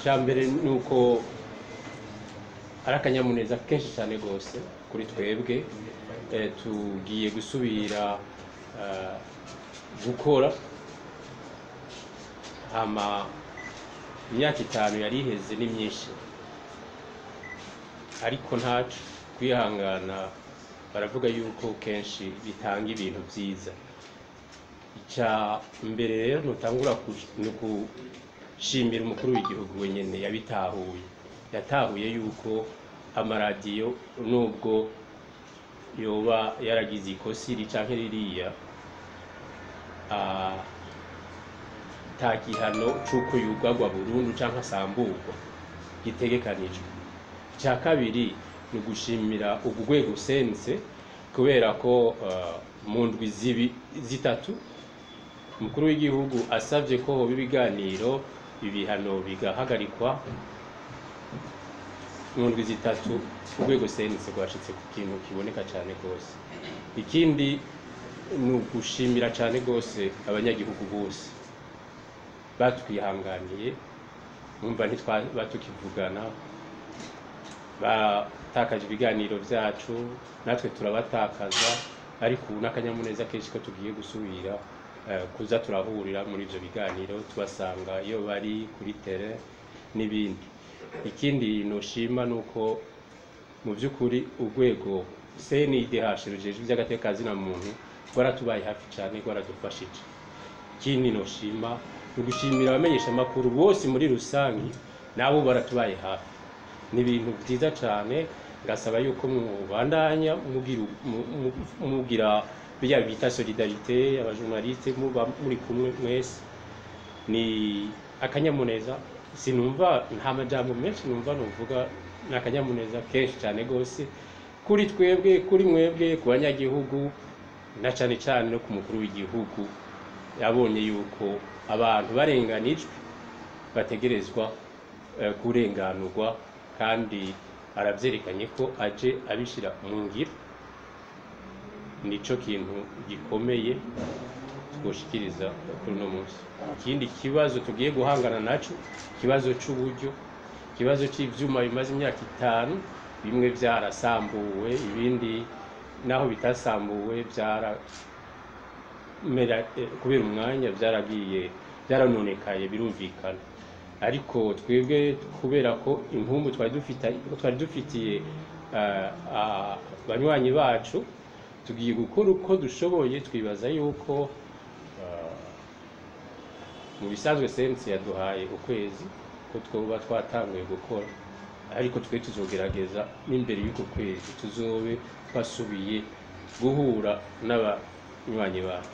Icyambere nuko ari akanyamuneza kenshi cyane gose kuri twebwe tugiye gusubira gukora hama imyaka 5 yari iheze ni myinshi ariko ntacu kwihangana baravuga yuko kenshi bitanga ibintu byiza. Icya mbere rero nutangura gushimira umukuru w'igihugu wenyene yatahuye yuko amaradiyo nubwo yoba yaragize ikosi canke ririya takihano cuko yugagwa burundu canke asamburwa gitegekanijwe. Icya kabiri ni gushimira ubugwego sense kubera ko mu ndwi zitatu umukuru w'igihugu asavye ko hoba ibiganiro ibihano bigahagarikwa. Mu ndwi zitatu ubugwego sense rwashitse ku kintu kiboneka cyane gose. Ikindi ni ugushimira cyane gose abanyagihugu bose batwihanganiye numva batukivugana batakaje ibiganiro byacu natwe turabatakaza ariko n'akanyamuneza kenshi ko tugiye gusubira kuza turahurira muri ivyo biganiro tubasanga iyo bari kuri terrain n'ibindi. Ikindi noshima nuko mu byukuri urwego CNIDH rujeje by'agatekazi na muntu rwaratubaye hafi cyane rwaradufashije. Ikindi noshima ugushimira abamenyesha makuru bose muri rusangi nabo baratubaye hafi. Ni ibintu byiza cyane ngasaba yuko mubandanya mugira bijya bita solidarité abajournaliste muri kumwe mwese. Ni akanyamuneza sinumva nta majambo menshi numva nuvuga nakanyamuneza kenshi cyane gose kuri twebwe kuri mwebwe ku banyagihugu na cyane cyane no ku mukuru w'igihugu yabonye yuko abantu barenganijwe bategerezwa kurenganurwa kandi aravyerekanye ko aje abishira mu ngiro. Nico kintu gikomeye twoshikiriza kuri no munsi. Ikindi kibazo tugiye guhangana naco kibazo c'uburyo kibazo c'ivyuma bimaze imyaka 5 bimwe byarasambuwe ibindi naho bitasambuwe kubera umwanya byaranonekaye birumvikana ariko twebwe kubera ko impumbu twari dufitiye banywanyi bacu tugiye gukora uko dushoboye. Twibaza yuko mu bisanzwe sense yaduhaye ukwezi ko twoba twatanguye gukora ariko twe tuzogerageza n'imbere y'uko kwezi tuzobe twasubiye guhura n'abanywanyi bacu.